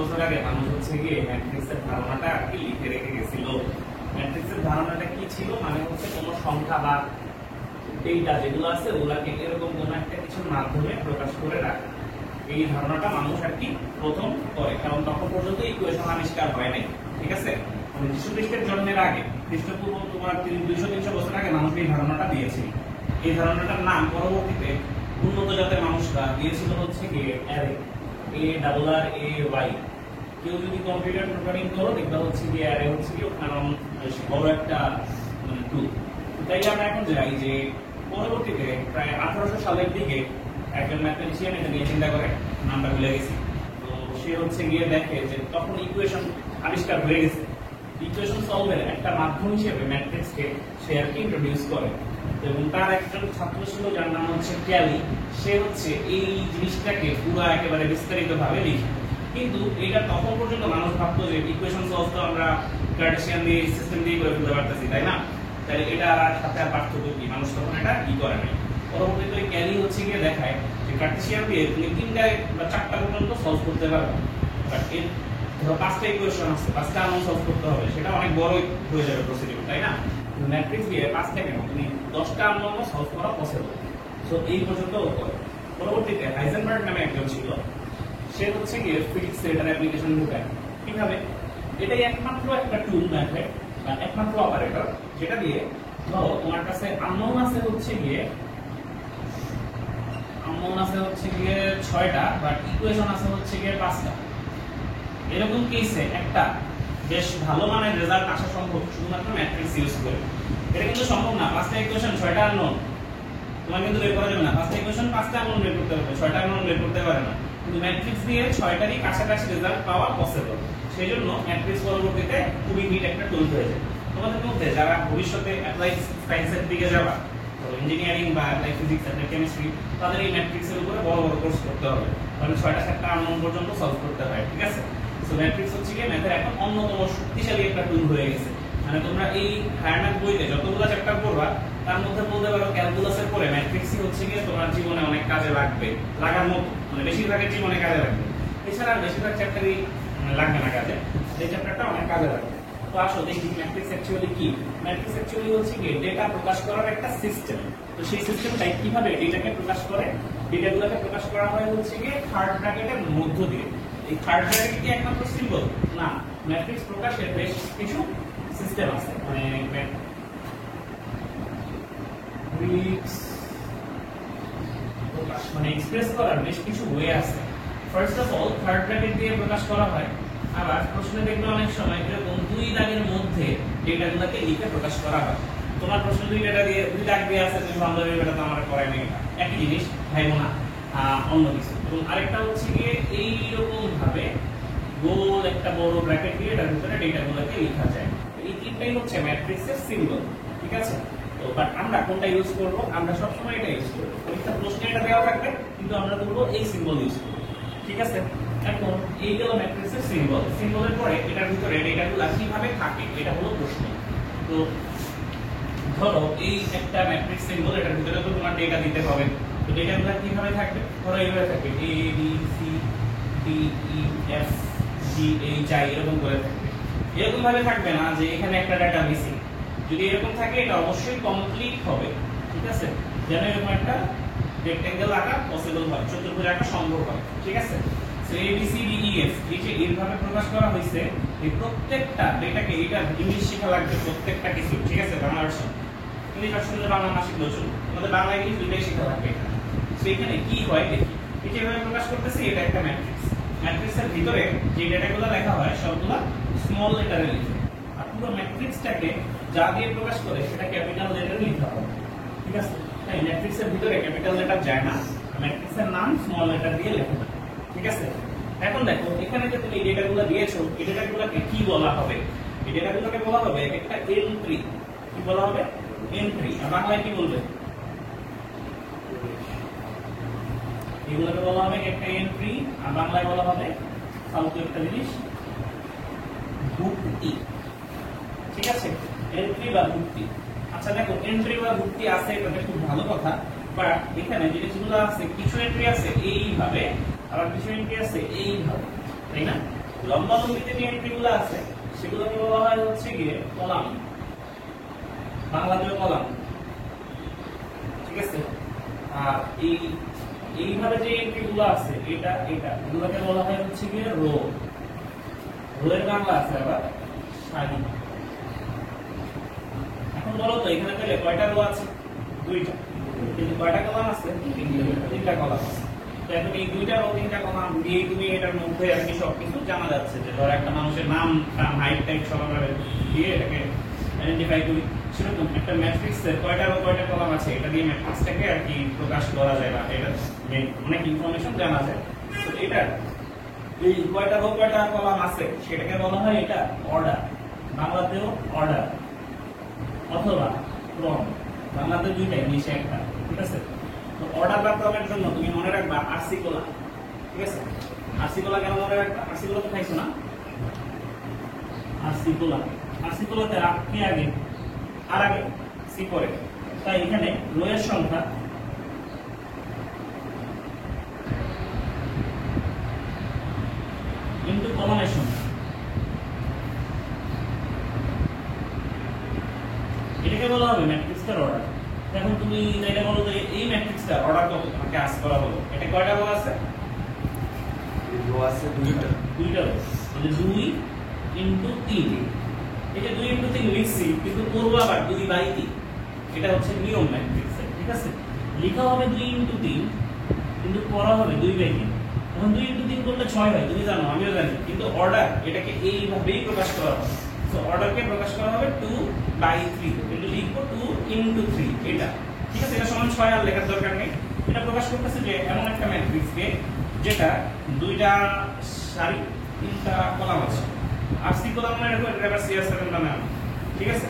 বছর আগে মানুষ হচ্ছে গিয়ে ম্যাট্রিক্সের ধারণাটা আর কি লিখে রেখে গেছিল। ম্যাট্রিক্সের ধারণাটা কি ছিল, মানে হচ্ছে কোনো সংখ্যা বা ডেটা যেগুলো আছে ওগুলাকে এরকম কোনো একটা কিছুর মাধ্যমে প্রকাশ করে রাখা। এই ধারণাটা মানুষ আর কি প্রথম করে, কারণ তখন পর্যন্ত ইকুয়েশন আবিষ্কার হয় নাই। ঠিক আছে, মানে যীশু খ্রিস্টের জন্মের আগে, খ্রিস্টপূর্ব তোমার 200-300 বছর আগে মানুষ এই ধারণাটা দিয়েছিল। এই ধারণাটার নাম পরবর্তীতে উন্নত জাতের মানুষরা দিয়েছিল হচ্ছে গিয়ে অ্যারে, ARRAY। কেউ যদি কম্পিউটার প্রোগ্রামিং করো দেখবা হচ্ছে কি অ্যারে হচ্ছে কি কারণ বড় একটা টুল। তাই আমরা এখন যাই যে পরবর্তীতে প্রায় 1800 সালের দিকে একজন ম্যাথমেটিশিয়ান এটা নিয়ে চিন্তা করে, নামটা ভুলে গেছি। তো সে হচ্ছে গিয়ে দেখে যে তখন ইকুয়েশন আবিষ্কার হয়ে গেছে। ইকুয়েশন সলভের একটা মাধ্যম হিসেবে ম্যাট্রিক্সকে সে আর কি ইন্ট্রোডিউস করে, এবং তার একজন ছাত্র ছিল যার নাম হচ্ছে ক্যালি। সে হচ্ছে এই জিনিসটাকে পুরো একেবারে বিস্তারিতভাবে লিখে। কিন্তু এটা তখন পর্যন্ত মানুষ ভাবতো যে ইকুয়েশন সলভ তো আমরা কার্টেসিয়ান দিয়ে সিস্টেম দিয়ে করে ফেলতে পারতেছি, তাই না? তাহলে এটা সাথে আর পার্থক্য কি? মানুষ তখন এটা কি করে নাই। পরবর্তীতে ক্যালি হচ্ছে গিয়ে দেখায় যে কার্টেসিয়ান দিয়ে তুমি 3টা বা 4টা পর্যন্ত সলভ করতে পারবে, বাট এর ধরো 5টা ইকুয়েশন আছে, 5টা আননোন সলভ করতে হবে, সেটা অনেক বড় হয়ে যাবে প্রসিডিউর, তাই না? ম্যাট্রিক্স দিয়ে 5টা কেন, তুমি 10টা আননোন সলভ করা পসিবল। সো এই পর্যন্ত করে। পরবর্তীতে হাইজেনবার্গ নামে একজন ছিল, সে হচ্ছে গিয়ে ফিজিক্সে এটার অ্যাপ্লিকেশন ঢুকায়। কিভাবে? এটাই একমাত্র একটা টুল মেথড বা একমাত্র অপারেটর যেটা দিয়ে ধরো তোমার কাছে আননোন আছে হচ্ছে গিয়ে 6টা, বাট ইকুয়েশন আছে হচ্ছে গিয়ে 5টা। এরকম কেসে একটা বেশ ভালো মানের রেজাল্ট আসা সম্ভব শুধুমাত্র ম্যাট্রিক্স ইউজ করে। এটা কিন্তু সম্ভব না 5টা ইকুয়েশন 6টা আননোন তোমার কিন্তু বের করা যাবে না। 5টা ইকুয়েশন 5টা আননোন বের করতে হবে, 6টা আননোন বের করতে পারে না। কিন্তু ম্যাট্রিক্স দিয়ে 6টারই কাছাকাছি রেজাল্ট পাওয়া পসিবল। সেই জন্য ম্যাট্রিক্স পরবর্তীতে খুবই হিট একটা টুল হয়ে যায়। তোমাদের মধ্যে যারা ভবিষ্যতে অ্যাপ্লাই সায়েন্সের দিকে যাবা, ইঞ্জিনিয়ারিং বা অ্যাপ্লাই ফিজিক্স, অ্যাপ্লাই কেমিস্ট্রি, তাদের এই ম্যাট্রিক্সের উপরে বড় বড় কোর্স করতে হবে, মানে 6টা আননোন পর্যন্ত সলভ করতে হয়। ঠিক আছে, সো ম্যাট্রিক্স হচ্ছে কি ম্যাথের এখন অন্যতম শক্তিশালী একটা টুল হয়ে গেছে। মানে তোমরা এই হায়ার ম্যাথ বইতে যতগুলো চ্যাপ্টার পড়বা তার মধ্যে বলতে পারো ক্যালকুলাসের পরে ম্যাট্রিক্সই হচ্ছে গিয়ে তোমার জীবনে অনেক কাজে লাগবে, লাগার মতো, মানে বেশিরভাগের জীবনে কাজে লাগবে। এছাড়া বেশিরভাগ চ্যাপ্টারই লাগবে না কাজে, এই চ্যাপ্টারটা অনেক কাজে লাগবে। তো আসো দেখি ম্যাট্রিক্স অ্যাকচুয়ালি কি। ম্যাট্রিক্স অ্যাকচুয়ালি হচ্ছে কি ডেটা প্রকাশ করার একটা সিস্টেম। তো সেই সিস্টেমটাই কিভাবে ডেটাকে প্রকাশ করে? ডেটাগুলোকে প্রকাশ করা হয় হচ্ছে গিয়ে থার্ড ব্র্যাকেটের মধ্য দিয়ে। এই থার্ড ব্র্যাকেট কি একমাত্র সিম্বল না, ম্যাট্রিক্স প্রকাশের বেশ কিছু সিস্টেম আছে। মানে মানে এক্সপ্রেস করার বেশ কিছু ওয়ে আছে। First of all third bracket দিয়ে প্রকাশ করা হয়। আবার প্রশ্নে দেখবে অনেক সময় এরকম 2 দাগের মধ্যে ডেটাগুলোকে লিখে প্রকাশ করা হয়। তোমার প্রশ্ন 2 দাগ দিয়ে আছে, তুমি ভাববে এটা তো আমার করাই নেই, একই জিনিস ভাইবো না, অন্য কিছু। এবং আরেকটা হচ্ছে গিয়ে এইরকম ভাবে গোল একটা বড় ব্র্যাকেট দিয়ে এটার ভিতরে ডেটাগুলোকে লেখা যায়। এই তিনটাই হচ্ছে ম্যাট্রিক্সের সিম্বল। ঠিক আছে, তো বাট আমরা কোনটা ইউজ করব? আমরা সবসময় এটা ইউজ করব। পরীক্ষা প্রশ্নে এটা দেওয়া থাকবে, কিন্তু আমরা বলবো এই সিম্বল ইউজ করব। ঠিক আছে, এখন এই গেল ম্যাট্রিক্সের সিম্বল। সিম্বলের পরে এটার ভিতরে ডেটাগুলো কিভাবে থাকে এটা হলো প্রশ্ন। তো ধরো এই একটা ম্যাট্রিক্স সিম্বল, এটার ভিতরে তো তোমার ডেটা দিতে হবে। তো ডেটাগুলো কিভাবে থাকবে? ধরো এইভাবে থাকবে A B C D E F G H I এরকম করে থাকবে। এরকম ভাবে থাকবে না যে এখানে একটা ডাটা মিসিং। যদি এরকম থাকে এটা অবশ্যই কমপ্লিট হবে। ঠিক আছে, যেন এরকম একটা রেক্ট্যাঙ্গেল আঁকা পসিবল হয়, চতুর্ভুজ আঁকা সম্ভব হয়। ঠিক আছে, so A B C D E F এই যে এইভাবে প্রকাশ করা হয়েছে, এই প্রত্যেকটা ডেটাকে এটা ইংলিশ শেখা লাগবে, প্রত্যেকটা কিছু। ঠিক আছে, বাংলা ভার্সন, ইংলিশ ভার্সনে বাংলা না শিখলেও চলবে, আমাদের বাংলা ইংলিশ দুইটাই শেখা লাগবে এখানে। সো এখানে কি হয় দেখি, এই যে এভাবে প্রকাশ করতেছি, এটা একটা ম্যাট্রিক্স। ম্যাট্রিক্সের ভিতরে যে ডেটাগুলো লেখা হয় সবগুলো স্মল লেটারে লিখে, আর পুরো ম্যাট্রিক্সটাকে যা দিয়ে প্রকাশ করে সেটা ক্যাপিটাল লেটারে লিখতে হবে। ঠিক আছে, তাই ম্যাট্রিক্সের ভিতরে ক্যাপিটাল লেটার যায় না, ম্যাট্রিক্সের নাম স্মল লেটার দিয়ে লেখা হয়। ঠিক আছে, এখন দেখো এখানে যে তুমি এই ডেটাগুলো দিয়েছো, এই ডেটাগুলোকে কি বলা হবে? এই ডেটাগুলোকে বলা হবে একটা এন্ট্রি। কি বলা হবে? এন্ট্রি। আর বাংলায় কি বলবে? এগুলোকে বলা হবে একটা এন্ট্রি, আর বাংলায় বলা হবে ফালতু একটা জিনিস, ভুক্তি। ঠিক আছে, এন্ট্রি বা ভুক্তি। আচ্ছা দেখো, এন্ট্রি বা ভুক্তি আছে, এটা খুব ভালো কথা, বাট এখানে জিনিসগুলো আছে, কিছু এন্ট্রি আছে এইভাবে, আবার কিছু এন্ট্রি আছে এইভাবে, তাই না? লম্বালম্বিতে যে এন্ট্রিগুলো আছে সেগুলোকে বলা হয় হচ্ছে গিয়ে কলাম, বাংলাতেও কলাম, ঠিক আছে। আর এইভাবে যে এন্ট্রিগুলো আছে এটা এগুলোকে বলা হয় হচ্ছে গিয়ে রো। রো এর বাংলা আছে আবার সারি। এখন বলো তো এখানে তাহলে কয়টা রো আছে? দুইটা। কিন্তু কয়টা কলাম আছে? তিনটা কলাম আছে। তো এখন এই দুইটা রো তিনটা কলাম দিয়ে তুমি এটার মধ্যে আর কি সবকিছু জানা যাচ্ছে, যে ধর একটা মানুষের নাম, হাইট, টাইট সব আমরা দিয়ে এটাকে আইডেন্টিফাই করি। সেরকম একটা ম্যাট্রিক্সের কয়টা রো কয়টা কলাম আছে এটা দিয়ে ম্যাট্রিক্সটাকে আর কি প্রকাশ করা যায়, বা এটা অনেক ইনফরমেশন জানা যায়। তো এটা এই কয়টা রো কয়টা কলাম আছে সেটাকে বলা হয় এটা অর্ডার, বাংলাতেও অর্ডার অথবা ক্রম, বাংলাতে দুইটা ইংলিশে একটা, ঠিক আছে। তো অর্ডার বা ক্রমের জন্য তুমি মনে রাখবা আরসি কলাম, ঠিক আছে। আরসি কলাম কেন মনে রাখবা? আরসি কলাম তো খাইছো না? আরসি কলাম, আরসি কলাতে কি আগে? আর আগে সি পরে। তাই এখানে রো এর সংখ্যা ইনটু কলামের সংখ্যা, এটাকে বলা হবে ম্যাট্রিক্সটার অর্ডার। এখন তুমি এটা বলো যে এই ম্যাট্রিক্সটার অর্ডার কত তোমাকে আস্ক করা হলো, এটা কয়টা রো আছে? রো আছে দুইটা। দুইটা রো, মানে 2 ইনটু 3। এই যে 2 ইনটু 3 লিখছি, কিন্তু করব আবার 2/3। এটা হচ্ছে নিয়ম ম্যাট্রিক্সের, ঠিক আছে। লেখা হবে 2 ইনটু 3, কিন্তু করা হবে 2/3। এখন 2 ইনটু 3 করলে 6 হয়, তুমি জানো, আমিও জানি। কিন্তু অর্ডার এটাকে এইভাবেই প্রকাশ করা হবে। সো অর্ডারকে প্রকাশ করা হবে 2/3। এটা লিখবো 2 ইনটু 3 এটা, ঠিক আছে। এটা সমান 6 আর লেখার দরকার নেই। এটা প্রকাশ করতেছে যে এমন একটা ম্যাট্রিক্সকে যেটা দুইটা সারি তিনটা কলাম আছে। আর সি কলাম মানে এটা আবার CR7 নামে, ঠিক আছে।